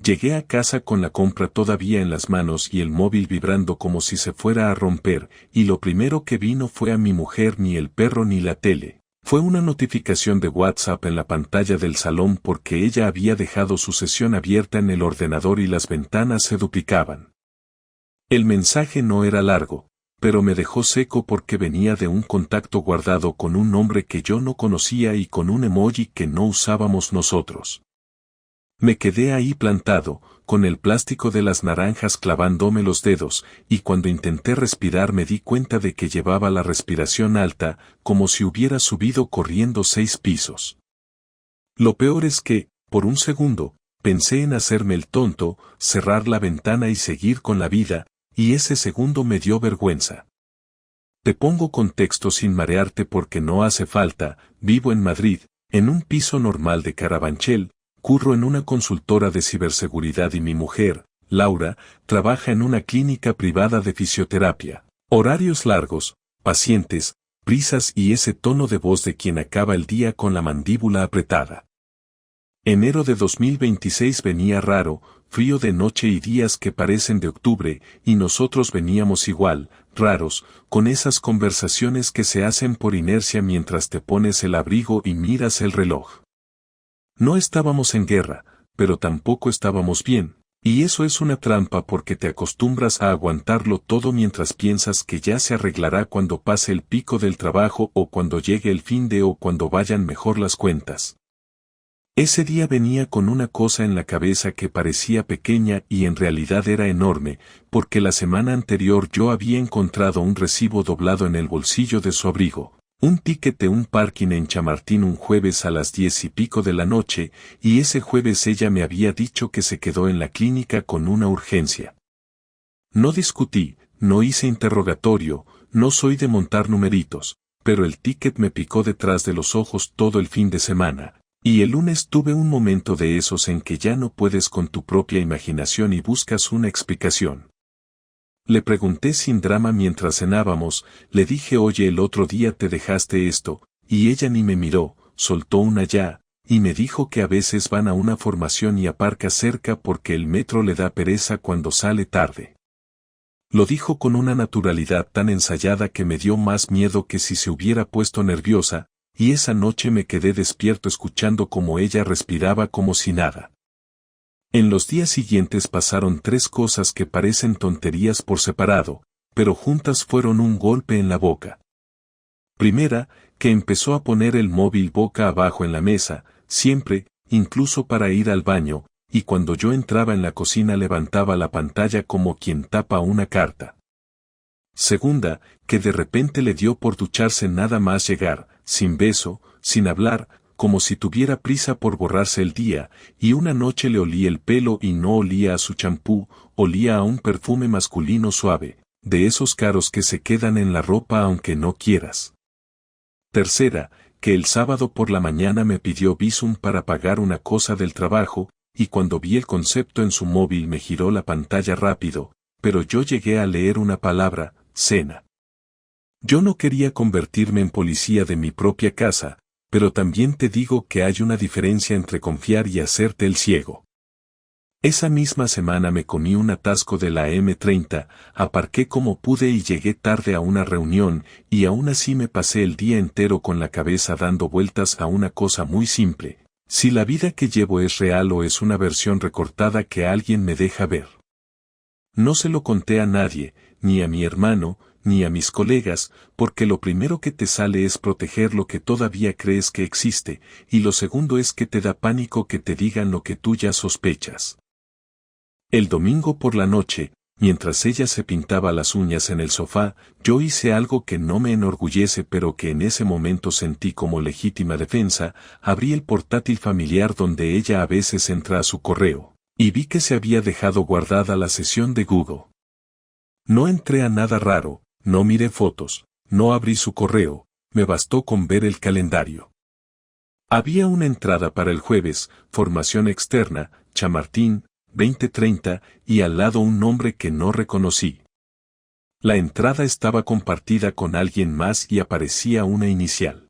Llegué a casa con la compra todavía en las manos y el móvil vibrando como si se fuera a romper, y lo primero que vi no fue a mi mujer ni el perro ni la tele. Fue una notificación de WhatsApp en la pantalla del salón porque ella había dejado su sesión abierta en el ordenador y las ventanas se duplicaban. El mensaje no era largo, pero me dejó seco porque venía de un contacto guardado con un nombre que yo no conocía y con un emoji que no usábamos nosotros. Me quedé ahí plantado, con el plástico de las naranjas clavándome los dedos, y cuando intenté respirar me di cuenta de que llevaba la respiración alta, como si hubiera subido corriendo 6 pisos. Lo peor es que, por un segundo, pensé en hacerme el tonto, cerrar la ventana y seguir con la vida, y ese segundo me dio vergüenza. Te pongo contexto sin marearte porque no hace falta. Vivo en Madrid, en un piso normal de Carabanchel. Curro en una consultora de ciberseguridad y mi mujer, Laura, trabaja en una clínica privada de fisioterapia. Horarios largos, pacientes, prisas y ese tono de voz de quien acaba el día con la mandíbula apretada. Enero de 2026 venía raro, frío de noche y días que parecen de octubre, y nosotros veníamos igual, raros, con esas conversaciones que se hacen por inercia mientras te pones el abrigo y miras el reloj. No estábamos en guerra, pero tampoco estábamos bien, y eso es una trampa porque te acostumbras a aguantarlo todo mientras piensas que ya se arreglará cuando pase el pico del trabajo o cuando llegue el fin de o cuando vayan mejor las cuentas. Ese día venía con una cosa en la cabeza que parecía pequeña y en realidad era enorme, porque la semana anterior yo había encontrado un recibo doblado en el bolsillo de su abrigo. Un ticket de un parking en Chamartín un jueves a las 10 y pico de la noche, y ese jueves ella me había dicho que se quedó en la clínica con una urgencia. No discutí, no hice interrogatorio, no soy de montar numeritos, pero el ticket me picó detrás de los ojos todo el fin de semana, y el lunes tuve un momento de esos en que ya no puedes con tu propia imaginación y buscas una explicación. Le pregunté sin drama mientras cenábamos, le dije oye el otro día te dejaste esto, y ella ni me miró, soltó una ya, y me dijo que a veces van a una formación y aparca cerca porque el metro le da pereza cuando sale tarde. Lo dijo con una naturalidad tan ensayada que me dio más miedo que si se hubiera puesto nerviosa, y esa noche me quedé despierto escuchando cómo ella respiraba como si nada. En los días siguientes pasaron 3 cosas que parecen tonterías por separado, pero juntas fueron un golpe en la boca. Primera, que empezó a poner el móvil boca abajo en la mesa, siempre, incluso para ir al baño, y cuando yo entraba en la cocina levantaba la pantalla como quien tapa una carta. Segunda, que de repente le dio por ducharse nada más llegar, sin beso, sin hablar, como si tuviera prisa por borrarse el día, y una noche le olí el pelo y no olía a su champú, olía a un perfume masculino suave, de esos caros que se quedan en la ropa aunque no quieras. Tercera, que el sábado por la mañana me pidió Bizum para pagar una cosa del trabajo, y cuando vi el concepto en su móvil me giró la pantalla rápido, pero yo llegué a leer una palabra, cena. Yo no quería convertirme en policía de mi propia casa, pero también te digo que hay una diferencia entre confiar y hacerte el ciego. Esa misma semana me comí un atasco de la M30, aparqué como pude y llegué tarde a una reunión, y aún así me pasé el día entero con la cabeza dando vueltas a una cosa muy simple. Si la vida que llevo es real o es una versión recortada que alguien me deja ver. No se lo conté a nadie, ni a mi hermano, ni a mis colegas, porque lo primero que te sale es proteger lo que todavía crees que existe, y lo segundo es que te da pánico que te digan lo que tú ya sospechas. El domingo por la noche, mientras ella se pintaba las uñas en el sofá, yo hice algo que no me enorgullece pero que en ese momento sentí como legítima defensa, abrí el portátil familiar donde ella a veces entra a su correo, y vi que se había dejado guardada la sesión de Google. No entré a nada raro, no miré fotos, no abrí su correo, me bastó con ver el calendario. Había una entrada para el jueves, formación externa, Chamartín, 20:30, y al lado un nombre que no reconocí. La entrada estaba compartida con alguien más y aparecía una inicial.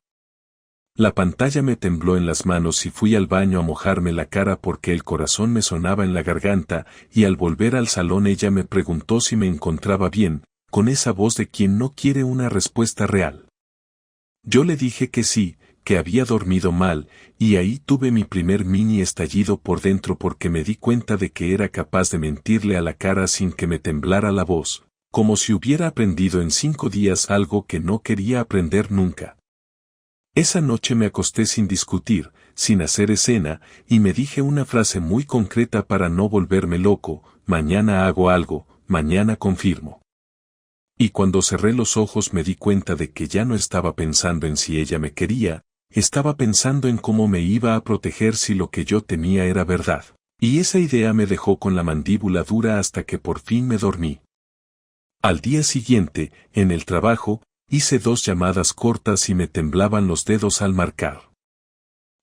La pantalla me tembló en las manos y fui al baño a mojarme la cara porque el corazón me sonaba en la garganta, y al volver al salón ella me preguntó si me encontraba bien, con esa voz de quien no quiere una respuesta real. Yo le dije que sí, que había dormido mal, y ahí tuve mi primer mini estallido por dentro porque me di cuenta de que era capaz de mentirle a la cara sin que me temblara la voz, como si hubiera aprendido en 5 días algo que no quería aprender nunca. Esa noche me acosté sin discutir, sin hacer escena, y me dije una frase muy concreta para no volverme loco: mañana hago algo, mañana confirmo. Y cuando cerré los ojos me di cuenta de que ya no estaba pensando en si ella me quería, estaba pensando en cómo me iba a proteger si lo que yo temía era verdad. Y esa idea me dejó con la mandíbula dura hasta que por fin me dormí. Al día siguiente, en el trabajo, hice 2 llamadas cortas y me temblaban los dedos al marcar.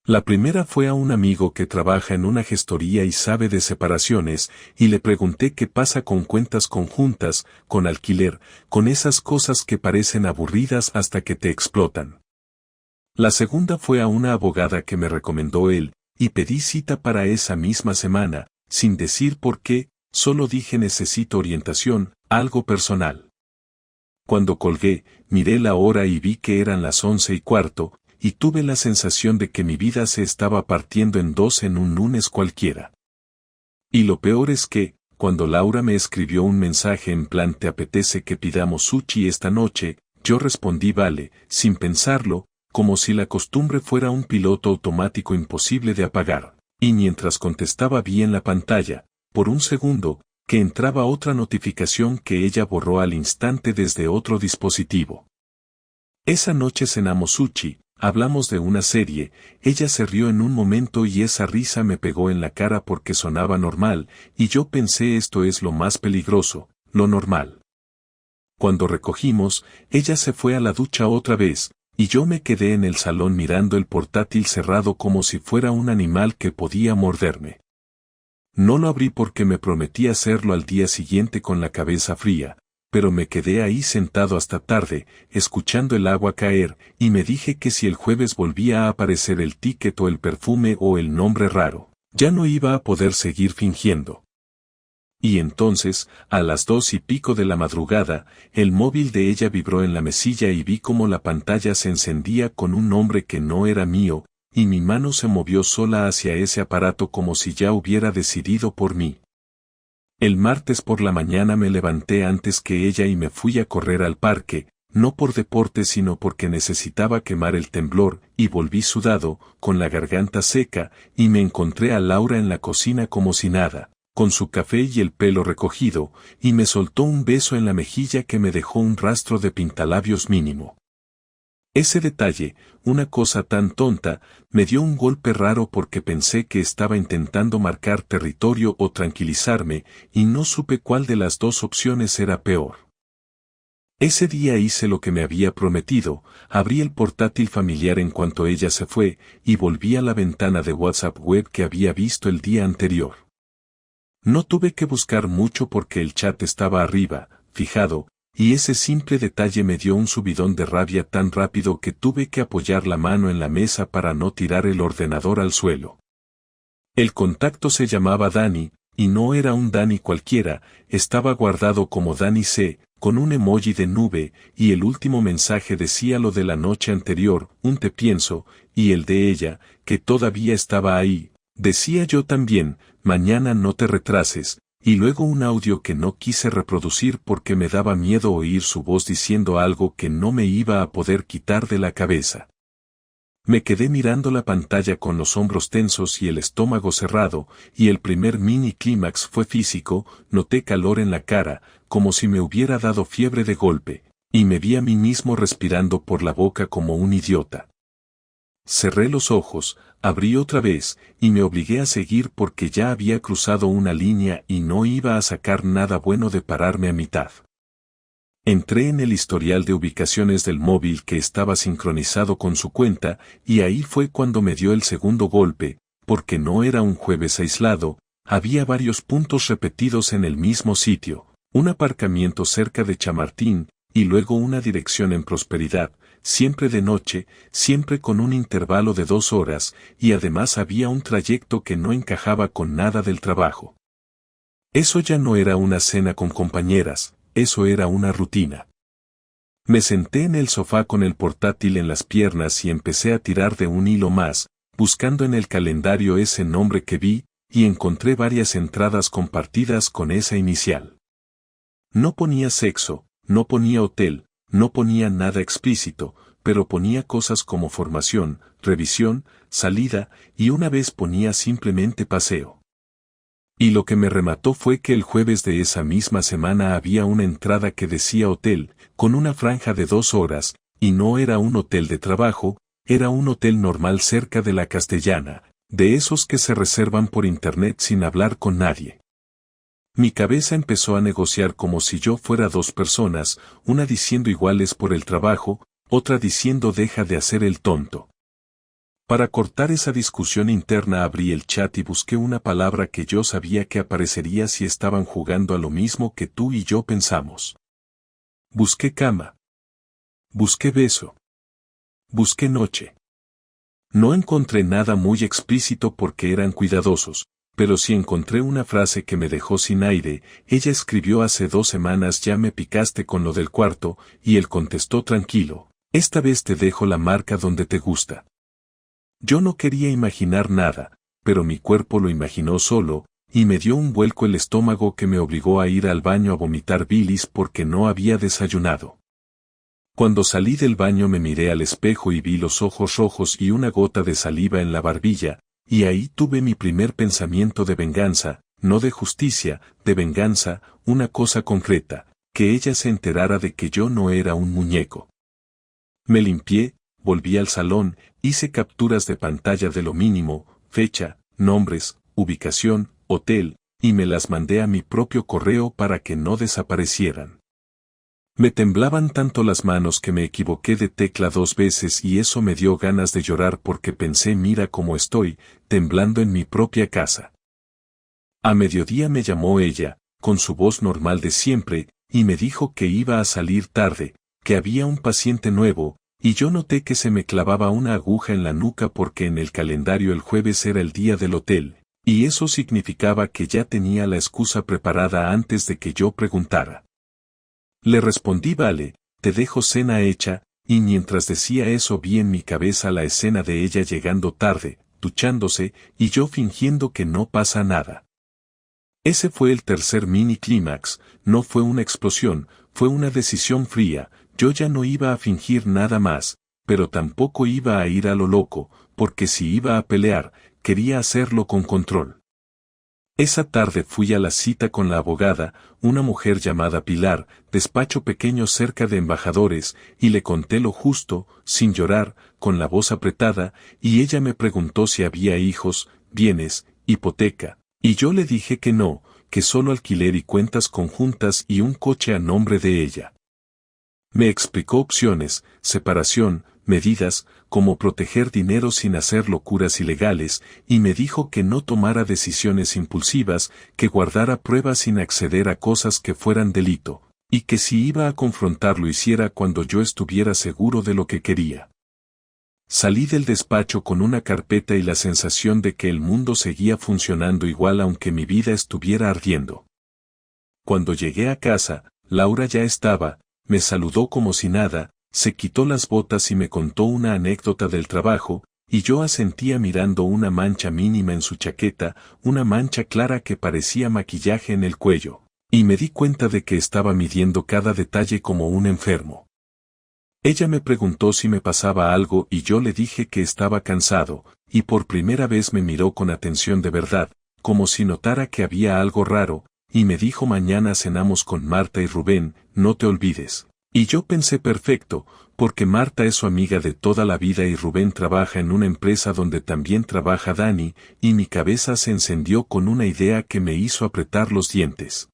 La primera fue a un amigo que trabaja en una gestoría y sabe de separaciones, y le pregunté qué pasa con cuentas conjuntas, con alquiler, con esas cosas que parecen aburridas hasta que te explotan. La segunda fue a una abogada que me recomendó él, y pedí cita para esa misma semana, sin decir por qué, solo dije necesito orientación, algo personal. Cuando colgué, miré la hora y vi que eran las 11:15, y tuve la sensación de que mi vida se estaba partiendo en 2 en un lunes cualquiera. Y lo peor es que, cuando Laura me escribió un mensaje en plan ¿te apetece que pidamos sushi esta noche?, yo respondí vale, sin pensarlo, como si la costumbre fuera un piloto automático imposible de apagar, y mientras contestaba vi en la pantalla, por un segundo, que entraba otra notificación que ella borró al instante desde otro dispositivo. Esa noche cenamos sushi, hablamos de una serie, ella se rió en un momento y esa risa me pegó en la cara porque sonaba normal, y yo pensé esto es lo más peligroso, lo normal. Cuando recogimos, ella se fue a la ducha otra vez, y yo me quedé en el salón mirando el portátil cerrado como si fuera un animal que podía morderme. No lo abrí porque me prometí hacerlo al día siguiente con la cabeza fría, pero me quedé ahí sentado hasta tarde, escuchando el agua caer, y me dije que si el jueves volvía a aparecer el ticket o el perfume o el nombre raro, ya no iba a poder seguir fingiendo. Y entonces, a las 2:15 de la madrugada, el móvil de ella vibró en la mesilla y vi cómo la pantalla se encendía con un nombre que no era mío, y mi mano se movió sola hacia ese aparato como si ya hubiera decidido por mí. El martes por la mañana me levanté antes que ella y me fui a correr al parque, no por deporte sino porque necesitaba quemar el temblor, y volví sudado, con la garganta seca, y me encontré a Laura en la cocina como si nada, con su café y el pelo recogido, y me soltó un beso en la mejilla que me dejó un rastro de pintalabios mínimo. Ese detalle, una cosa tan tonta, me dio un golpe raro porque pensé que estaba intentando marcar territorio o tranquilizarme, y no supe cuál de las 2 opciones era peor. Ese día hice lo que me había prometido, abrí el portátil familiar en cuanto ella se fue, y volví a la ventana de WhatsApp web que había visto el día anterior. No tuve que buscar mucho porque el chat estaba arriba, fijado, y ese simple detalle me dio un subidón de rabia tan rápido que tuve que apoyar la mano en la mesa para no tirar el ordenador al suelo. El contacto se llamaba Dani, y no era un Dani cualquiera, estaba guardado como Dani C, con un emoji de nube, y el último mensaje decía lo de la noche anterior, un te pienso, y el de ella, que todavía estaba ahí, decía yo también, mañana no te retrases. Y luego un audio que no quise reproducir porque me daba miedo oír su voz diciendo algo que no me iba a poder quitar de la cabeza. Me quedé mirando la pantalla con los hombros tensos y el estómago cerrado, y el primer mini clímax fue físico, noté calor en la cara, como si me hubiera dado fiebre de golpe, y me vi a mí mismo respirando por la boca como un idiota. Cerré los ojos, abrí otra vez, y me obligué a seguir porque ya había cruzado una línea y no iba a sacar nada bueno de pararme a mitad. Entré en el historial de ubicaciones del móvil que estaba sincronizado con su cuenta, y ahí fue cuando me dio el segundo golpe, porque no era un jueves aislado, había varios puntos repetidos en el mismo sitio, un aparcamiento cerca de Chamartín, y luego una dirección en Prosperidad, siempre de noche, siempre con un intervalo de 2 horas, y además había un trayecto que no encajaba con nada del trabajo. Eso ya no era una cena con compañeras, eso era una rutina. Me senté en el sofá con el portátil en las piernas y empecé a tirar de un hilo más, buscando en el calendario ese nombre que vi, y encontré varias entradas compartidas con esa inicial. No ponía sexo, no ponía hotel, no ponía nada explícito, pero ponía cosas como formación, revisión, salida, y una vez ponía simplemente paseo. Y lo que me remató fue que el jueves de esa misma semana había una entrada que decía hotel, con una franja de 2 horas, y no era un hotel de trabajo, era un hotel normal cerca de la Castellana, de esos que se reservan por internet sin hablar con nadie. Mi cabeza empezó a negociar como si yo fuera 2 personas, una diciendo iguales por el trabajo, otra diciendo deja de hacer el tonto. Para cortar esa discusión interna abrí el chat y busqué una palabra que yo sabía que aparecería si estaban jugando a lo mismo que tú y yo pensamos. Busqué cama. Busqué beso. Busqué noche. No encontré nada muy explícito porque eran cuidadosos, pero sí encontré una frase que me dejó sin aire. Ella escribió hace 2 semanas ya me picaste con lo del cuarto, y él contestó tranquilo, esta vez te dejo la marca donde te gusta. Yo no quería imaginar nada, pero mi cuerpo lo imaginó solo, y me dio un vuelco el estómago que me obligó a ir al baño a vomitar bilis porque no había desayunado. Cuando salí del baño me miré al espejo y vi los ojos rojos y una gota de saliva en la barbilla, y ahí tuve mi primer pensamiento de venganza, no de justicia, de venganza, una cosa concreta, que ella se enterara de que yo no era un muñeco. Me limpié, volví al salón, hice capturas de pantalla de lo mínimo, fecha, nombres, ubicación, hotel, y me las mandé a mi propio correo para que no desaparecieran. Me temblaban tanto las manos que me equivoqué de tecla 2 veces y eso me dio ganas de llorar porque pensé mira cómo estoy, temblando en mi propia casa. A mediodía me llamó ella, con su voz normal de siempre, y me dijo que iba a salir tarde, que había un paciente nuevo, y yo noté que se me clavaba una aguja en la nuca porque en el calendario el jueves era el día del hotel, y eso significaba que ya tenía la excusa preparada antes de que yo preguntara. Le respondí vale, te dejo cena hecha, y mientras decía eso vi en mi cabeza la escena de ella llegando tarde, duchándose, y yo fingiendo que no pasa nada. Ese fue el tercer mini clímax, no fue una explosión, fue una decisión fría. Yo ya no iba a fingir nada más, pero tampoco iba a ir a lo loco, porque si iba a pelear, quería hacerlo con control. Esa tarde fui a la cita con la abogada, una mujer llamada Pilar, despacho pequeño cerca de Embajadores, y le conté lo justo, sin llorar, con la voz apretada, y ella me preguntó si había hijos, bienes, hipoteca, y yo le dije que no, que solo alquiler y cuentas conjuntas y un coche a nombre de ella. Me explicó opciones, separación, medidas, cómo proteger dinero sin hacer locuras ilegales, y me dijo que no tomara decisiones impulsivas, que guardara pruebas sin acceder a cosas que fueran delito, y que si iba a confrontar lo hiciera cuando yo estuviera seguro de lo que quería. Salí del despacho con una carpeta y la sensación de que el mundo seguía funcionando igual aunque mi vida estuviera ardiendo. Cuando llegué a casa, Laura ya estaba, me saludó como si nada, se quitó las botas y me contó una anécdota del trabajo, y yo asentía mirando una mancha mínima en su chaqueta, una mancha clara que parecía maquillaje en el cuello, y me di cuenta de que estaba midiendo cada detalle como un enfermo. Ella me preguntó si me pasaba algo y yo le dije que estaba cansado, y por primera vez me miró con atención de verdad, como si notara que había algo raro, y me dijo mañana cenamos con Marta y Rubén, no te olvides. Y yo pensé perfecto, porque Marta es su amiga de toda la vida y Rubén trabaja en una empresa donde también trabaja Dani, y mi cabeza se encendió con una idea que me hizo apretar los dientes.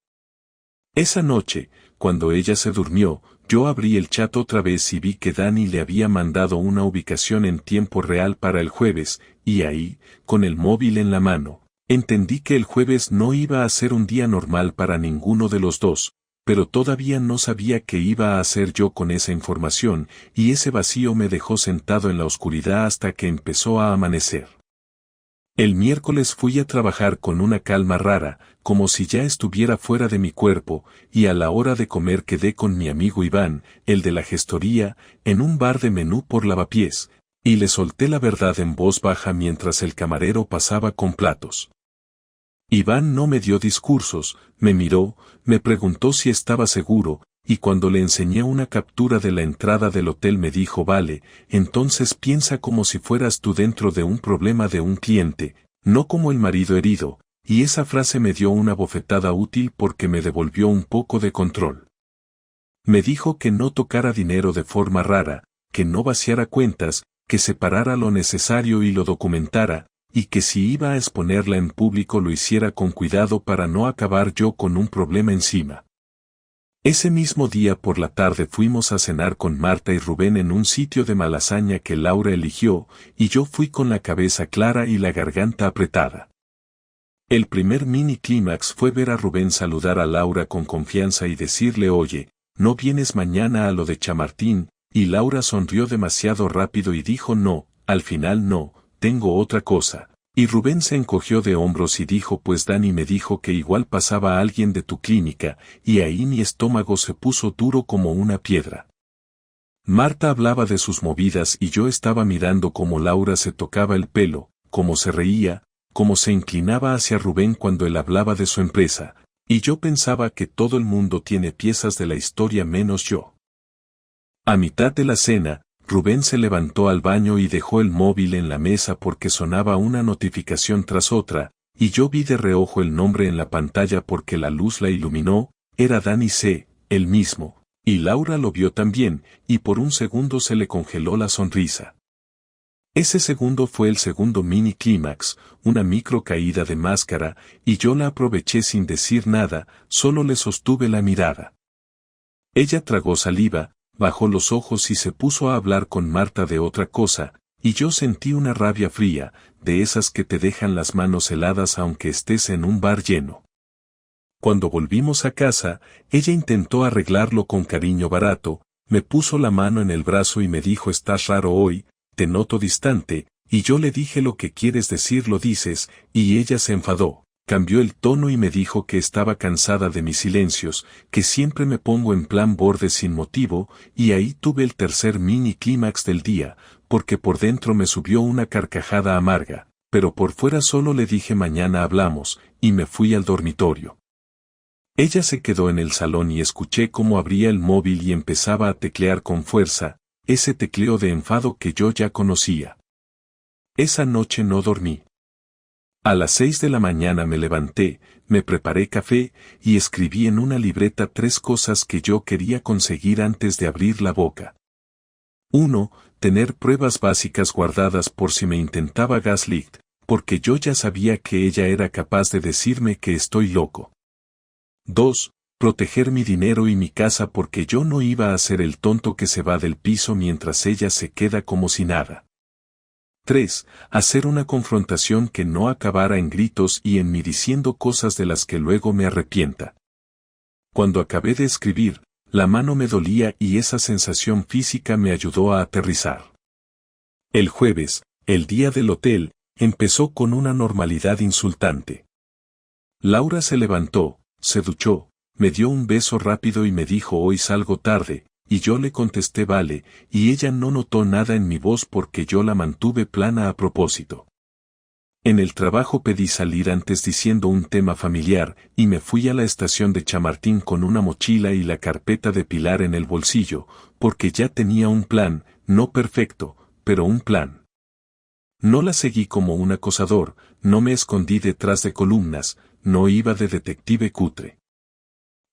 Esa noche, cuando ella se durmió, yo abrí el chat otra vez y vi que Dani le había mandado una ubicación en tiempo real para el jueves, y ahí, con el móvil en la mano, entendí que el jueves no iba a ser un día normal para ninguno de los dos, pero todavía no sabía qué iba a hacer yo con esa información, y ese vacío me dejó sentado en la oscuridad hasta que empezó a amanecer. El miércoles fui a trabajar con una calma rara, como si ya estuviera fuera de mi cuerpo, y a la hora de comer quedé con mi amigo Iván, el de la gestoría, en un bar de menú por Lavapiés, y le solté la verdad en voz baja mientras el camarero pasaba con platos. Iván no me dio discursos, me miró, me preguntó si estaba seguro, y cuando le enseñé una captura de la entrada del hotel me dijo: vale, entonces piensa como si fueras tú dentro de un problema de un cliente, no como el marido herido, y esa frase me dio una bofetada útil porque me devolvió un poco de control. Me dijo que no tocara dinero de forma rara, que no vaciara cuentas, que separara lo necesario y lo documentara, y que si iba a exponerla en público lo hiciera con cuidado para no acabar yo con un problema encima. Ese mismo día por la tarde fuimos a cenar con Marta y Rubén en un sitio de Malasaña que Laura eligió, y yo fui con la cabeza clara y la garganta apretada. El primer mini clímax fue ver a Rubén saludar a Laura con confianza y decirle: oye, ¿no vienes mañana a lo de Chamartín? Y Laura sonrió demasiado rápido y dijo: no, al final no, tengo otra cosa. Y Rubén se encogió de hombros y dijo: pues Dani me dijo que igual pasaba a alguien de tu clínica, y ahí mi estómago se puso duro como una piedra. Marta hablaba de sus movidas y yo estaba mirando cómo Laura se tocaba el pelo, cómo se reía, cómo se inclinaba hacia Rubén cuando él hablaba de su empresa, y yo pensaba que todo el mundo tiene piezas de la historia menos yo. A mitad de la cena, Rubén se levantó al baño y dejó el móvil en la mesa porque sonaba una notificación tras otra, y yo vi de reojo el nombre en la pantalla porque la luz la iluminó, era Dani C., el mismo, y Laura lo vio también, y por un segundo se le congeló la sonrisa. Ese segundo fue el segundo mini clímax, una micro caída de máscara, y yo la aproveché sin decir nada, solo le sostuve la mirada. Ella tragó saliva, bajó los ojos y se puso a hablar con Marta de otra cosa, y yo sentí una rabia fría, de esas que te dejan las manos heladas aunque estés en un bar lleno. Cuando volvimos a casa, ella intentó arreglarlo con cariño barato, me puso la mano en el brazo y me dijo: estás raro hoy, te noto distante, y yo le dije: lo que quieres decir lo dices, y ella se enfadó. Cambió el tono y me dijo que estaba cansada de mis silencios, que siempre me pongo en plan borde sin motivo, y ahí tuve el tercer mini clímax del día, porque por dentro me subió una carcajada amarga, pero por fuera solo le dije: mañana hablamos, y me fui al dormitorio. Ella se quedó en el salón y escuché cómo abría el móvil y empezaba a teclear con fuerza, ese tecleo de enfado que yo ya conocía. Esa noche no dormí. A las 6 de la mañana me levanté, me preparé café, y escribí en una libreta 3 cosas que yo quería conseguir antes de abrir la boca. 1. Tener pruebas básicas guardadas por si me intentaba gaslight, porque yo ya sabía que ella era capaz de decirme que estoy loco. 2. Proteger mi dinero y mi casa porque yo no iba a ser el tonto que se va del piso mientras ella se queda como si nada. 3. Hacer una confrontación que no acabara en gritos y en mí diciendo cosas de las que luego me arrepienta. Cuando acabé de escribir, la mano me dolía y esa sensación física me ayudó a aterrizar. El jueves, el día del hotel, empezó con una normalidad insultante. Laura se levantó, se duchó, me dio un beso rápido y me dijo: hoy salgo tarde. Y yo le contesté: vale, y ella no notó nada en mi voz porque yo la mantuve plana a propósito. En el trabajo pedí salir antes diciendo un tema familiar, y me fui a la estación de Chamartín con una mochila y la carpeta de Pilar en el bolsillo, porque ya tenía un plan, no perfecto, pero un plan. No la seguí como un acosador, no me escondí detrás de columnas, no iba de detective cutre.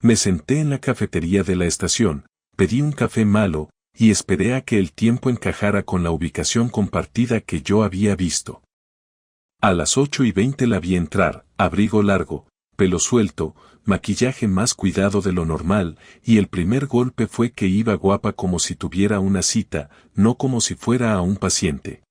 Me senté en la cafetería de la estación, pedí un café malo, y esperé a que el tiempo encajara con la ubicación compartida que yo había visto. A las 8:20 la vi entrar, abrigo largo, pelo suelto, maquillaje más cuidado de lo normal, y el primer golpe fue que iba guapa como si tuviera una cita, no como si fuera a un paciente.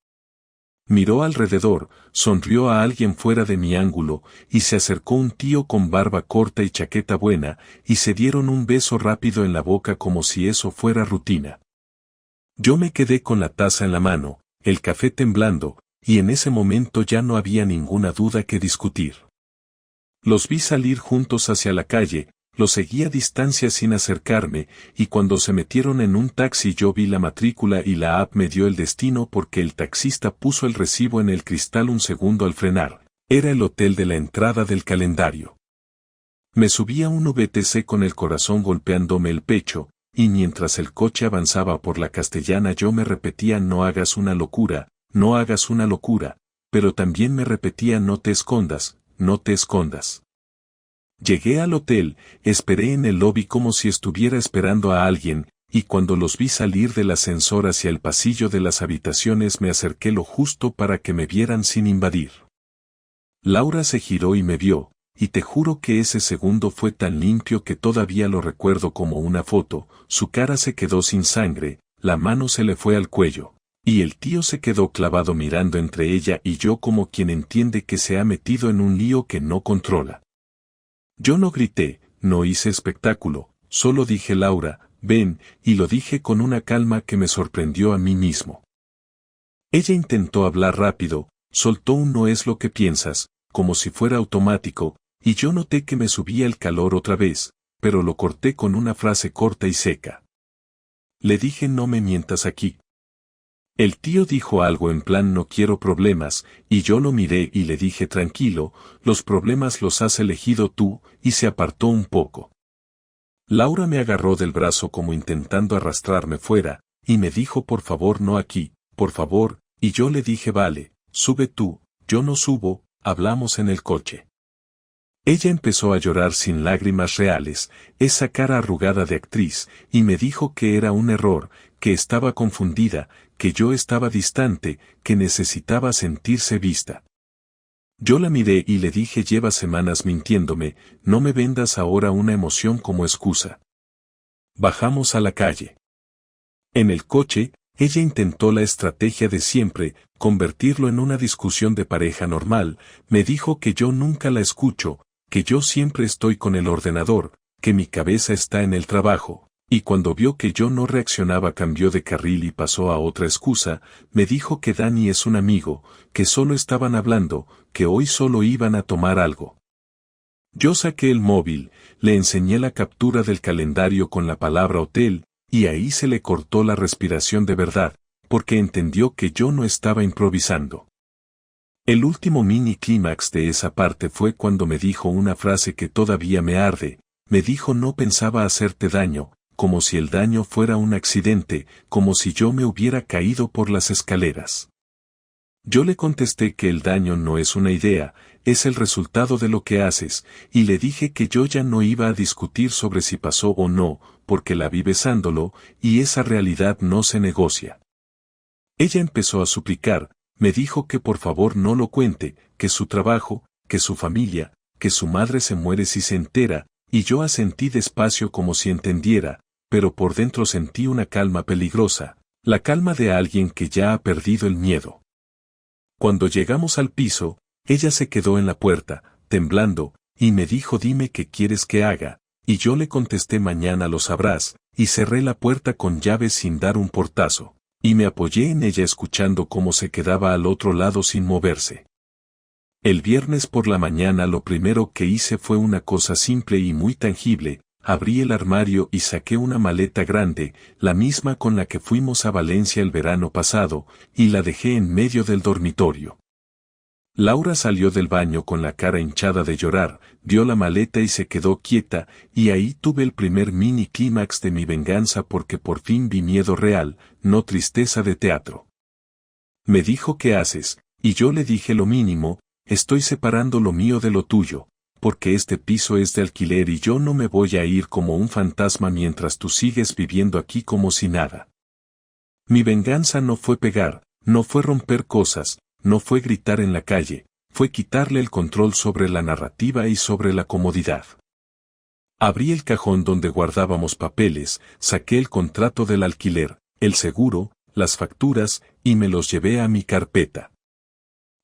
Miró alrededor, sonrió a alguien fuera de mi ángulo, y se acercó un tío con barba corta y chaqueta buena, y se dieron un beso rápido en la boca como si eso fuera rutina. Yo me quedé con la taza en la mano, el café temblando, y en ese momento ya no había ninguna duda que discutir. Los vi salir juntos hacia la calle, los seguí a distancia sin acercarme, y cuando se metieron en un taxi yo vi la matrícula y la app me dio el destino porque el taxista puso el recibo en el cristal un segundo al frenar. Era el hotel de la entrada del calendario. Me subí a un VTC con el corazón golpeándome el pecho, y mientras el coche avanzaba por la Castellana yo me repetía no hagas una locura, no hagas una locura, pero también me repetía no te escondas, no te escondas. Llegué al hotel, esperé en el lobby como si estuviera esperando a alguien, y cuando los vi salir del ascensor hacia el pasillo de las habitaciones me acerqué lo justo para que me vieran sin invadir. Laura se giró y me vio, y te juro que ese segundo fue tan limpio que todavía lo recuerdo como una foto, su cara se quedó sin sangre, la mano se le fue al cuello, y el tío se quedó clavado mirando entre ella y yo como quien entiende que se ha metido en un lío que no controla. Yo no grité, no hice espectáculo, solo dije Laura, ven, y lo dije con una calma que me sorprendió a mí mismo. Ella intentó hablar rápido, soltó un no es lo que piensas, como si fuera automático, y yo noté que me subía el calor otra vez, pero lo corté con una frase corta y seca. Le dije no me mientas aquí. El tío dijo algo en plan no quiero problemas, y yo lo miré y le dije tranquilo, los problemas los has elegido tú, y se apartó un poco. Laura me agarró del brazo como intentando arrastrarme fuera, y me dijo por favor no aquí, por favor, y yo le dije vale, sube tú, yo no subo, hablamos en el coche. Ella empezó a llorar sin lágrimas reales, esa cara arrugada de actriz, y me dijo que era un error, que estaba confundida, que yo estaba distante, que necesitaba sentirse vista. Yo la miré y le dije llevas semanas mintiéndome, no me vendas ahora una emoción como excusa. Bajamos a la calle. En el coche, ella intentó la estrategia de siempre, convertirlo en una discusión de pareja normal, me dijo que yo nunca la escucho, que yo siempre estoy con el ordenador, que mi cabeza está en el trabajo, y cuando vio que yo no reaccionaba cambió de carril y pasó a otra excusa, me dijo que Dani es un amigo, que solo estaban hablando, que hoy solo iban a tomar algo. Yo saqué el móvil, le enseñé la captura del calendario con la palabra hotel, y ahí se le cortó la respiración de verdad, porque entendió que yo no estaba improvisando. El último mini clímax de esa parte fue cuando me dijo una frase que todavía me arde, me dijo no pensaba hacerte daño, como si el daño fuera un accidente, como si yo me hubiera caído por las escaleras. Yo le contesté que el daño no es una idea, es el resultado de lo que haces, y le dije que yo ya no iba a discutir sobre si pasó o no, porque la vi besándolo, y esa realidad no se negocia. Ella empezó a suplicar, me dijo que por favor no lo cuente, que su trabajo, que su familia, que su madre se muere si se entera, y yo asentí despacio como si entendiera, pero por dentro sentí una calma peligrosa, la calma de alguien que ya ha perdido el miedo. Cuando llegamos al piso, ella se quedó en la puerta, temblando, y me dijo dime qué quieres que haga, y yo le contesté mañana lo sabrás, y cerré la puerta con llave sin dar un portazo. Y me apoyé en ella escuchando cómo se quedaba al otro lado sin moverse. El viernes por la mañana lo primero que hice fue una cosa simple y muy tangible, abrí el armario y saqué una maleta grande, la misma con la que fuimos a Valencia el verano pasado, y la dejé en medio del dormitorio. Laura salió del baño con la cara hinchada de llorar, dio la maleta y se quedó quieta, y ahí tuve el primer mini clímax de mi venganza porque por fin vi miedo real, no tristeza de teatro. Me dijo ¿qué haces? Y yo le dije lo mínimo, estoy separando lo mío de lo tuyo, porque este piso es de alquiler y yo no me voy a ir como un fantasma mientras tú sigues viviendo aquí como si nada. Mi venganza no fue pegar, no fue romper cosas, no fue gritar en la calle, fue quitarle el control sobre la narrativa y sobre la comodidad. Abrí el cajón donde guardábamos papeles, saqué el contrato del alquiler, el seguro, las facturas, y me los llevé a mi carpeta.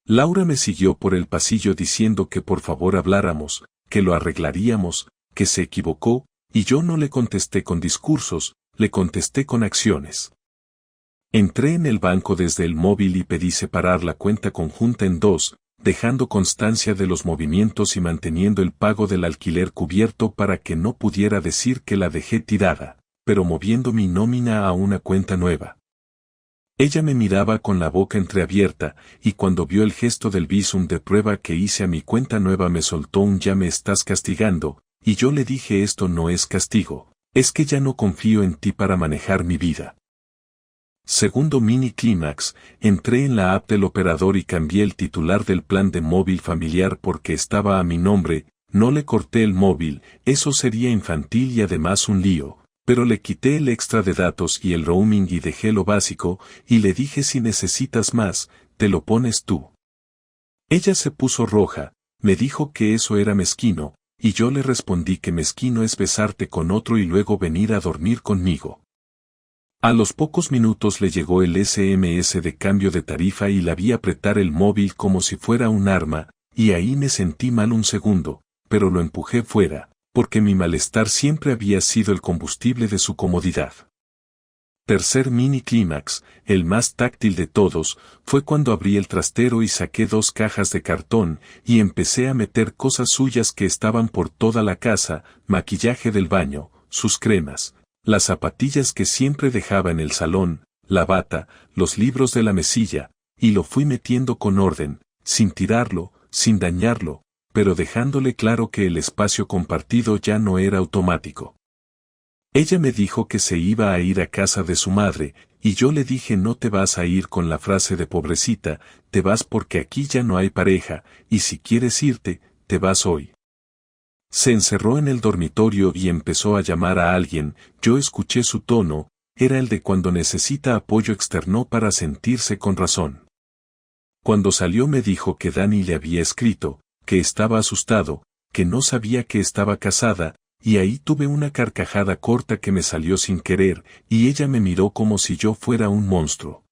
Laura me siguió por el pasillo diciendo que por favor habláramos, que lo arreglaríamos, que se equivocó, y yo no le contesté con discursos, le contesté con acciones. Entré en el banco desde el móvil y pedí separar la cuenta conjunta en dos, dejando constancia de los movimientos y manteniendo el pago del alquiler cubierto para que no pudiera decir que la dejé tirada, pero moviendo mi nómina a una cuenta nueva. Ella me miraba con la boca entreabierta, y cuando vio el gesto del visum de prueba que hice a mi cuenta nueva me soltó un "ya me estás castigando", y yo le dije esto no es castigo, es que ya no confío en ti para manejar mi vida. Segundo mini clímax, entré en la app del operador y cambié el titular del plan de móvil familiar porque estaba a mi nombre, no le corté el móvil, eso sería infantil y además un lío. Pero le quité el extra de datos y el roaming y dejé lo básico, y le dije si necesitas más, te lo pones tú. Ella se puso roja, me dijo que eso era mezquino, y yo le respondí que mezquino es besarte con otro y luego venir a dormir conmigo. A los pocos minutos le llegó el SMS de cambio de tarifa y la vi apretar el móvil como si fuera un arma, y ahí me sentí mal un segundo, pero lo empujé fuera, porque mi malestar siempre había sido el combustible de su comodidad. Tercer mini clímax, el más táctil de todos, fue cuando abrí el trastero y saqué 2 cajas de cartón y empecé a meter cosas suyas que estaban por toda la casa, maquillaje del baño, sus cremas, las zapatillas que siempre dejaba en el salón, la bata, los libros de la mesilla, y lo fui metiendo con orden, sin tirarlo, sin dañarlo, pero dejándole claro que el espacio compartido ya no era automático. Ella me dijo que se iba a ir a casa de su madre, y yo le dije no te vas a ir con la frase de pobrecita, te vas porque aquí ya no hay pareja, y si quieres irte, te vas hoy. Se encerró en el dormitorio y empezó a llamar a alguien, yo escuché su tono, era el de cuando necesita apoyo externo para sentirse con razón. Cuando salió me dijo que Dani le había escrito, que estaba asustado, que no sabía que estaba casada, y ahí tuve una carcajada corta que me salió sin querer, y ella me miró como si yo fuera un monstruo.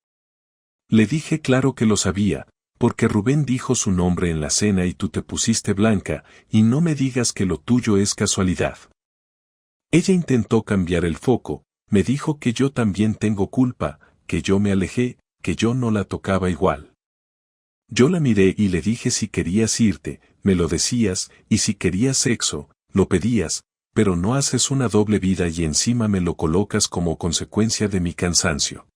Le dije claro que lo sabía, porque Rubén dijo su nombre en la cena y tú te pusiste blanca, y no me digas que lo tuyo es casualidad. Ella intentó cambiar el foco, me dijo que yo también tengo culpa, que yo me alejé, que yo no la tocaba igual. Yo la miré y le dije si querías irte, me lo decías, y si querías sexo, lo pedías, pero no haces una doble vida y encima me lo colocas como consecuencia de mi cansancio.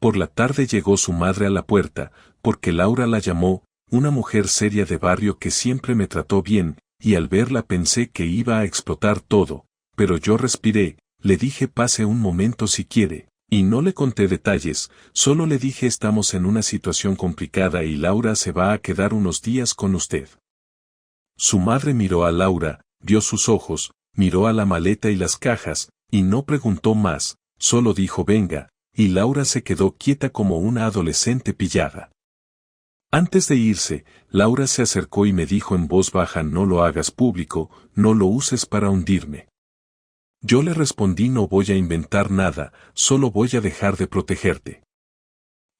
Por la tarde llegó su madre a la puerta, porque Laura la llamó, una mujer seria de barrio que siempre me trató bien, y al verla pensé que iba a explotar todo, pero yo respiré, le dije pase un momento si quiere. Y no le conté detalles, solo le dije estamos en una situación complicada y Laura se va a quedar unos días con usted. Su madre miró a Laura, vio sus ojos, miró a la maleta y las cajas, y no preguntó más, solo dijo venga, y Laura se quedó quieta como una adolescente pillada. Antes de irse, Laura se acercó y me dijo en voz baja no lo hagas público, no lo uses para hundirme. Yo le respondí no voy a inventar nada, solo voy a dejar de protegerte.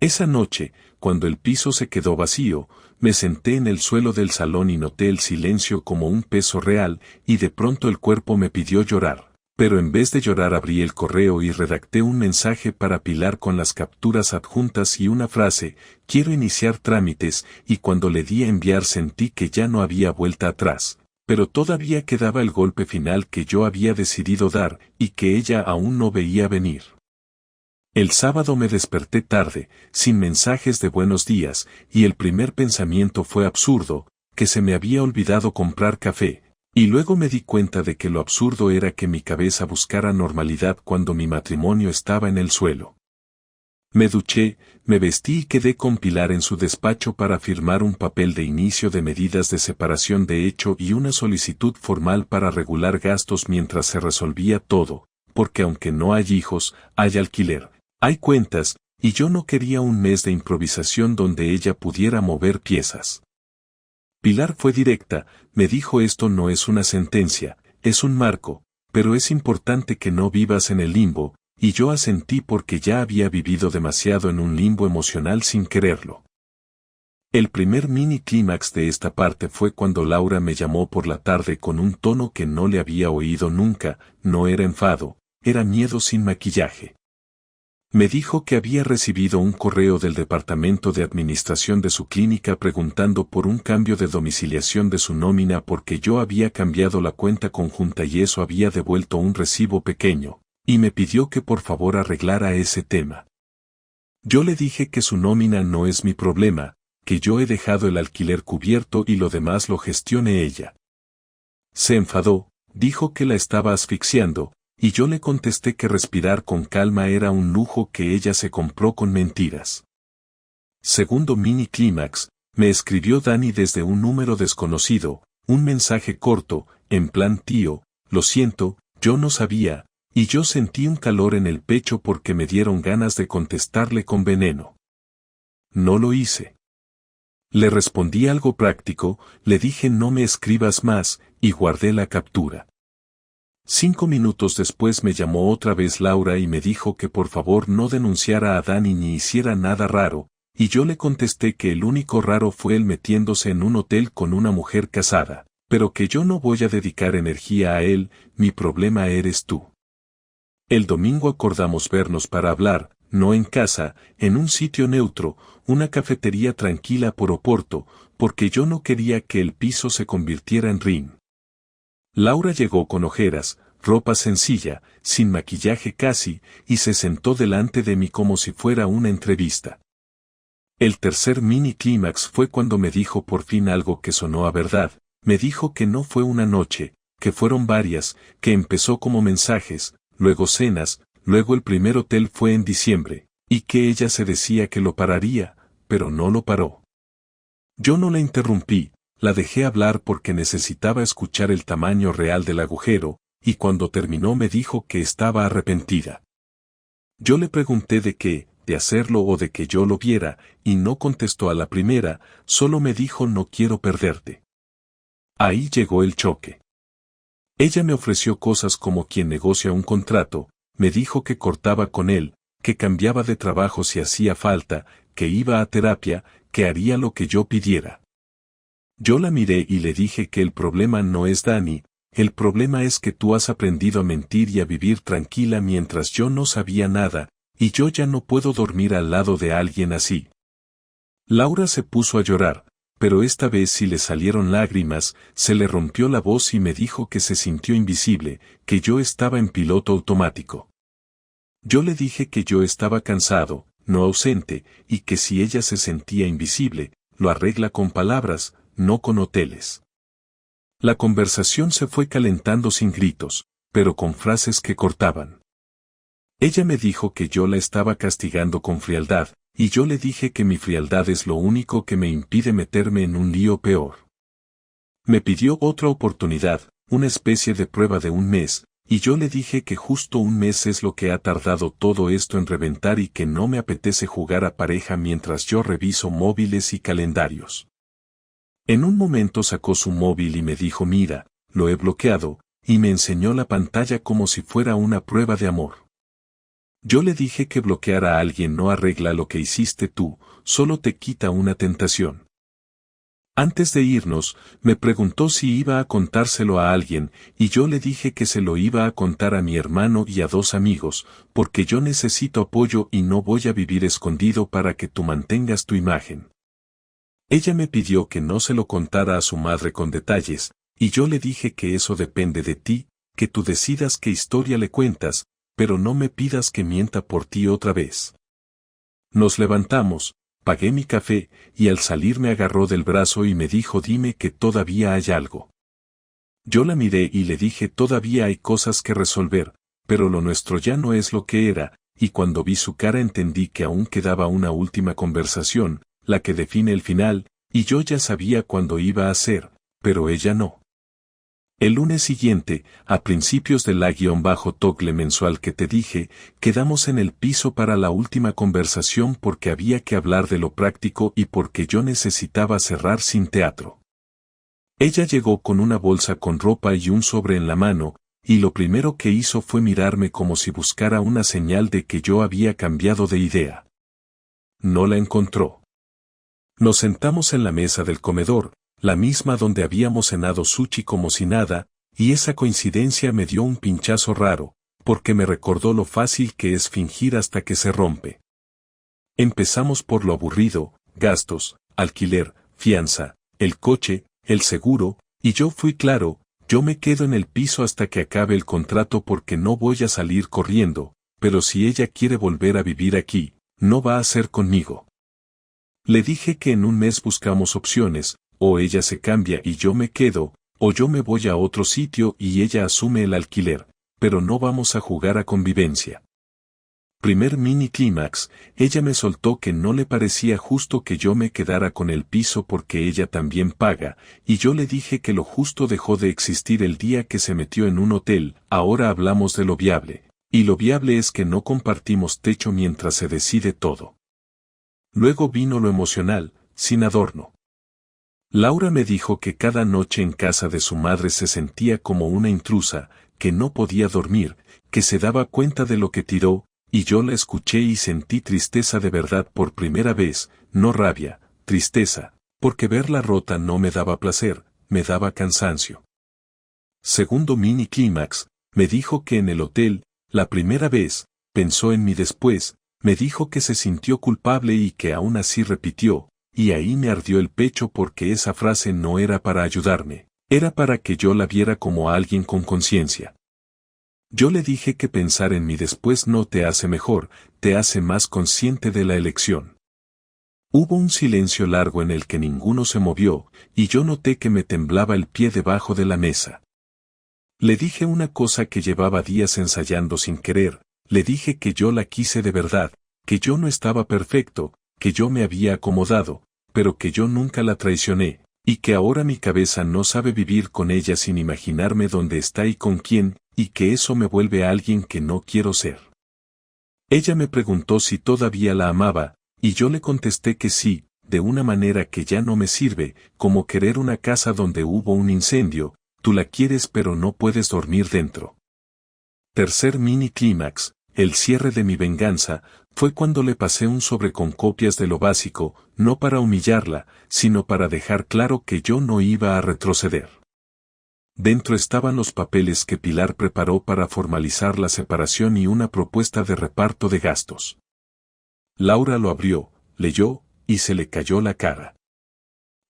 Esa noche, cuando el piso se quedó vacío, me senté en el suelo del salón y noté el silencio como un peso real, y de pronto el cuerpo me pidió llorar, pero en vez de llorar abrí el correo y redacté un mensaje para Pilar con las capturas adjuntas y una frase, quiero iniciar trámites, y cuando le di a enviar sentí que ya no había vuelta atrás. Pero todavía quedaba el golpe final que yo había decidido dar, y que ella aún no veía venir. El sábado me desperté tarde, sin mensajes de buenos días, y el primer pensamiento fue absurdo, que se me había olvidado comprar café, y luego me di cuenta de que lo absurdo era que mi cabeza buscara normalidad cuando mi matrimonio estaba en el suelo. Me duché, me vestí y quedé con Pilar en su despacho para firmar un papel de inicio de medidas de separación de hecho y una solicitud formal para regular gastos mientras se resolvía todo, porque aunque no hay hijos, hay alquiler, hay cuentas, y yo no quería un mes de improvisación donde ella pudiera mover piezas. Pilar fue directa, me dijo esto no es una sentencia, es un marco, pero es importante que no vivas en el limbo, y yo asentí porque ya había vivido demasiado en un limbo emocional sin quererlo. El primer mini clímax de esta parte fue cuando Laura me llamó por la tarde con un tono que no le había oído nunca, no era enfado, era miedo sin maquillaje. Me dijo que había recibido un correo del departamento de administración de su clínica preguntando por un cambio de domiciliación de su nómina porque yo había cambiado la cuenta conjunta y eso había devuelto un recibo pequeño, y me pidió que por favor arreglara ese tema. Yo le dije que su nómina no es mi problema, que yo he dejado el alquiler cubierto y lo demás lo gestione ella. Se enfadó, dijo que la estaba asfixiando, y yo le contesté que respirar con calma era un lujo que ella se compró con mentiras. Segundo mini clímax, me escribió Dani desde un número desconocido, un mensaje corto, en plan tío, lo siento, yo no sabía, y yo sentí un calor en el pecho porque me dieron ganas de contestarle con veneno. No lo hice. Le respondí algo práctico, le dije no me escribas más, y guardé la captura. 5 minutos después me llamó otra vez Laura y me dijo que por favor no denunciara a Dani ni hiciera nada raro, y yo le contesté que el único raro fue él metiéndose en un hotel con una mujer casada, pero que yo no voy a dedicar energía a él, mi problema eres tú. El domingo acordamos vernos para hablar, no en casa, en un sitio neutro, una cafetería tranquila por Oporto, porque yo no quería que el piso se convirtiera en ring. Laura llegó con ojeras, ropa sencilla, sin maquillaje casi, y se sentó delante de mí como si fuera una entrevista. El tercer mini clímax fue cuando me dijo por fin algo que sonó a verdad, me dijo que no fue una noche, que fueron varias, que empezó como mensajes, luego cenas, luego el primer hotel fue en diciembre, y que ella se decía que lo pararía, pero no lo paró. Yo no la interrumpí, la dejé hablar porque necesitaba escuchar el tamaño real del agujero, y cuando terminó me dijo que estaba arrepentida. Yo le pregunté de qué, de hacerlo o de que yo lo viera, y no contestó a la primera, solo me dijo no quiero perderte. Ahí llegó el choque. Ella me ofreció cosas como quien negocia un contrato, me dijo que cortaba con él, que cambiaba de trabajo si hacía falta, que iba a terapia, que haría lo que yo pidiera. Yo la miré y le dije que el problema no es Dani, el problema es que tú has aprendido a mentir y a vivir tranquila mientras yo no sabía nada, y yo ya no puedo dormir al lado de alguien así. Laura se puso a llorar, pero esta vez sí le salieron lágrimas, se le rompió la voz y me dijo que se sintió invisible, que yo estaba en piloto automático. Yo le dije que yo estaba cansado, no ausente, y que si ella se sentía invisible, lo arregla con palabras, no con hoteles. La conversación se fue calentando sin gritos, pero con frases que cortaban. Ella me dijo que yo la estaba castigando con frialdad, y yo le dije que mi frialdad es lo único que me impide meterme en un lío peor. Me pidió otra oportunidad, una especie de prueba de un mes, y yo le dije que justo un mes es lo que ha tardado todo esto en reventar y que no me apetece jugar a pareja mientras yo reviso móviles y calendarios. En un momento sacó su móvil y me dijo mira, lo he bloqueado, y me enseñó la pantalla como si fuera una prueba de amor. Yo le dije que bloquear a alguien no arregla lo que hiciste tú, solo te quita una tentación. Antes de irnos, me preguntó si iba a contárselo a alguien, y yo le dije que se lo iba a contar a mi hermano y a 2 amigos, porque yo necesito apoyo y no voy a vivir escondido para que tú mantengas tu imagen. Ella me pidió que no se lo contara a su madre con detalles, y yo le dije que eso depende de ti, que tú decidas qué historia le cuentas, pero no me pidas que mienta por ti otra vez. Nos levantamos, pagué mi café, y al salir me agarró del brazo y me dijo dime que todavía hay algo. Yo la miré y le dije todavía hay cosas que resolver, pero lo nuestro ya no es lo que era, y cuando vi su cara entendí que aún quedaba una última conversación, la que define el final, y yo ya sabía cuándo iba a ser, pero ella no. El lunes siguiente, a principios de la _togle mensual que te dije, quedamos en el piso para la última conversación porque había que hablar de lo práctico y porque yo necesitaba cerrar sin teatro. Ella llegó con una bolsa con ropa y un sobre en la mano, y lo primero que hizo fue mirarme como si buscara una señal de que yo había cambiado de idea. No la encontró. Nos sentamos en la mesa del comedor, la misma donde habíamos cenado sushi como si nada, y esa coincidencia me dio un pinchazo raro, porque me recordó lo fácil que es fingir hasta que se rompe. Empezamos por lo aburrido, gastos, alquiler, fianza, el coche, el seguro, y yo fui claro, yo me quedo en el piso hasta que acabe el contrato porque no voy a salir corriendo, pero si ella quiere volver a vivir aquí, no va a ser conmigo. Le dije que en un mes buscamos opciones, o ella se cambia y yo me quedo, o yo me voy a otro sitio y ella asume el alquiler, pero no vamos a jugar a convivencia. Primer mini clímax, ella me soltó que no le parecía justo que yo me quedara con el piso porque ella también paga, y yo le dije que lo justo dejó de existir el día que se metió en un hotel. Ahora hablamos de lo viable, y lo viable es que no compartimos techo mientras se decide todo. Luego vino lo emocional, sin adorno. Laura me dijo que cada noche en casa de su madre se sentía como una intrusa, que no podía dormir, que se daba cuenta de lo que tiró, y yo la escuché y sentí tristeza de verdad por primera vez, no rabia, tristeza, porque verla rota no me daba placer, me daba cansancio. Segundo mini clímax, me dijo que en el hotel, la primera vez, pensó en mí después, me dijo que se sintió culpable y que aún así repitió, y ahí me ardió el pecho porque esa frase no era para ayudarme, era para que yo la viera como alguien con conciencia. Yo le dije que pensar en mí después no te hace mejor, te hace más consciente de la elección. Hubo un silencio largo en el que ninguno se movió, y yo noté que me temblaba el pie debajo de la mesa. Le dije una cosa que llevaba días ensayando sin querer, le dije que yo la quise de verdad, que yo no estaba perfecto, que yo me había acomodado, pero que yo nunca la traicioné, y que ahora mi cabeza no sabe vivir con ella sin imaginarme dónde está y con quién, y que eso me vuelve a alguien que no quiero ser. Ella me preguntó si todavía la amaba, y yo le contesté que sí, de una manera que ya no me sirve, como querer una casa donde hubo un incendio, tú la quieres pero no puedes dormir dentro. Tercer mini clímax, el cierre de mi venganza, fue cuando le pasé un sobre con copias de lo básico, no para humillarla, sino para dejar claro que yo no iba a retroceder. Dentro estaban los papeles que Pilar preparó para formalizar la separación y una propuesta de reparto de gastos. Laura lo abrió, leyó, y se le cayó la cara.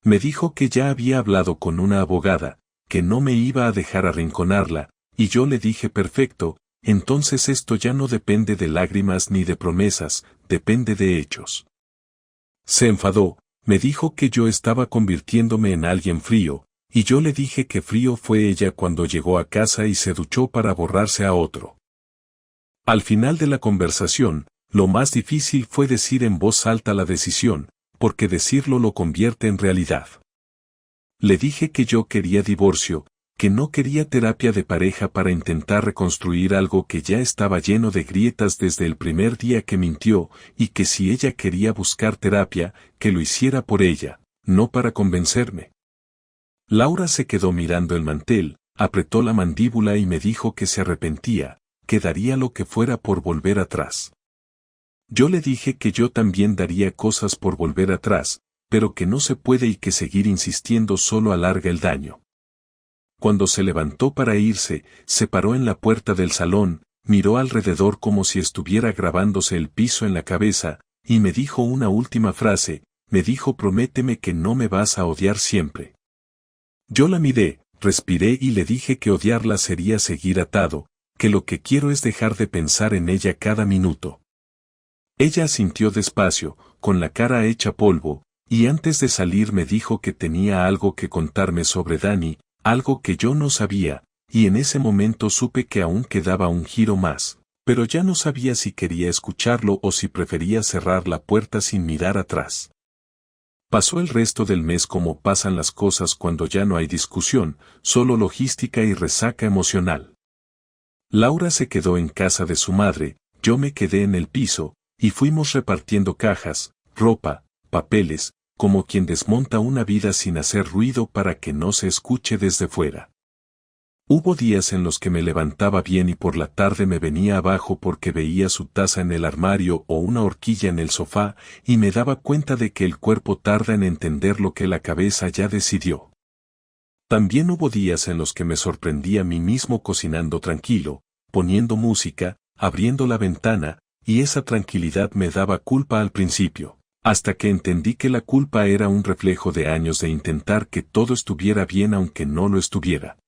Me dijo que ya había hablado con una abogada, que no me iba a dejar arrinconarla, y yo le dije perfecto, entonces esto ya no depende de lágrimas ni de promesas, depende de hechos. Se enfadó, me dijo que yo estaba convirtiéndome en alguien frío, y yo le dije que frío fue ella cuando llegó a casa y se duchó para borrarse a otro. Al final de la conversación, lo más difícil fue decir en voz alta la decisión, porque decirlo lo convierte en realidad. Le dije que yo quería divorcio, que no quería terapia de pareja para intentar reconstruir algo que ya estaba lleno de grietas desde el primer día que mintió, y que si ella quería buscar terapia, que lo hiciera por ella, no para convencerme. Laura se quedó mirando el mantel, apretó la mandíbula y me dijo que se arrepentía, que daría lo que fuera por volver atrás. Yo le dije que yo también daría cosas por volver atrás, pero que no se puede y que seguir insistiendo solo alarga el daño. Cuando se levantó para irse, se paró en la puerta del salón, miró alrededor como si estuviera grabándose el piso en la cabeza, y me dijo una última frase, me dijo prométeme que no me vas a odiar siempre. Yo la miré, respiré y le dije que odiarla sería seguir atado, que lo que quiero es dejar de pensar en ella cada minuto. Ella asintió despacio, con la cara hecha polvo, y antes de salir me dijo que tenía algo que contarme sobre Dani, algo que yo no sabía, y en ese momento supe que aún quedaba un giro más, pero ya no sabía si quería escucharlo o si prefería cerrar la puerta sin mirar atrás. Pasó el resto del mes como pasan las cosas cuando ya no hay discusión, solo logística y resaca emocional. Laura se quedó en casa de su madre, yo me quedé en el piso, y fuimos repartiendo cajas, ropa, papeles, como quien desmonta una vida sin hacer ruido para que no se escuche desde fuera. Hubo días en los que me levantaba bien y por la tarde me venía abajo porque veía su taza en el armario o una horquilla en el sofá y me daba cuenta de que el cuerpo tarda en entender lo que la cabeza ya decidió. También hubo días en los que me sorprendí a mí mismo cocinando tranquilo, poniendo música, abriendo la ventana, y esa tranquilidad me daba culpa al principio, hasta que entendí que la culpa era un reflejo de años de intentar que todo estuviera bien aunque no lo estuviera.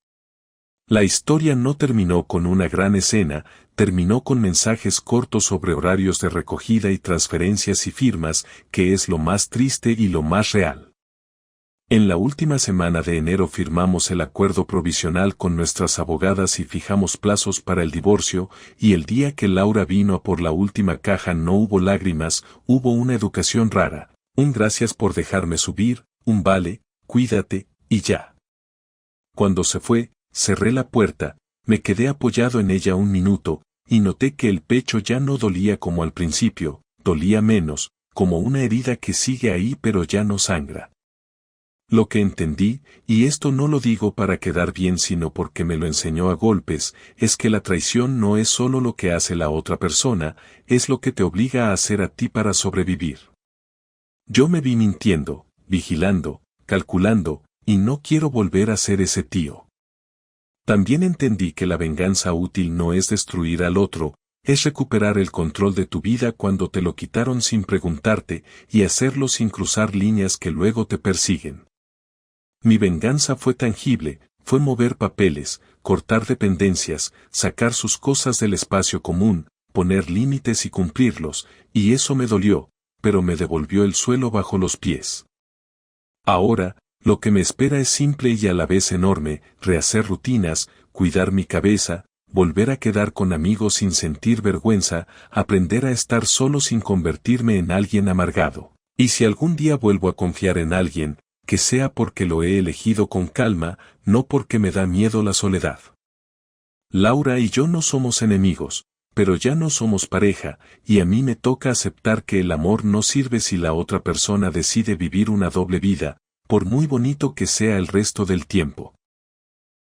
La historia no terminó con una gran escena, terminó con mensajes cortos sobre horarios de recogida y transferencias y firmas, que es lo más triste y lo más real. En la última semana de enero firmamos el acuerdo provisional con nuestras abogadas y fijamos plazos para el divorcio, y el día que Laura vino a por la última caja no hubo lágrimas, hubo una educación rara, un gracias por dejarme subir, un vale, cuídate, y ya. Cuando se fue, cerré la puerta, me quedé apoyado en ella un minuto, y noté que el pecho ya no dolía como al principio, dolía menos, como una herida que sigue ahí pero ya no sangra. Lo que entendí, y esto no lo digo para quedar bien sino porque me lo enseñó a golpes, es que la traición no es solo lo que hace la otra persona, es lo que te obliga a hacer a ti para sobrevivir. Yo me vi mintiendo, vigilando, calculando, y no quiero volver a ser ese tío. También entendí que la venganza útil no es destruir al otro, es recuperar el control de tu vida cuando te lo quitaron sin preguntarte y hacerlo sin cruzar líneas que luego te persiguen. Mi venganza fue tangible, fue mover papeles, cortar dependencias, sacar sus cosas del espacio común, poner límites y cumplirlos, y eso me dolió, pero me devolvió el suelo bajo los pies. Ahora, lo que me espera es simple y a la vez enorme, rehacer rutinas, cuidar mi cabeza, volver a quedar con amigos sin sentir vergüenza, aprender a estar solo sin convertirme en alguien amargado. Y si algún día vuelvo a confiar en alguien, que sea porque lo he elegido con calma, no porque me da miedo la soledad. Laura y yo no somos enemigos, pero ya no somos pareja, y a mí me toca aceptar que el amor no sirve si la otra persona decide vivir una doble vida, por muy bonito que sea el resto del tiempo.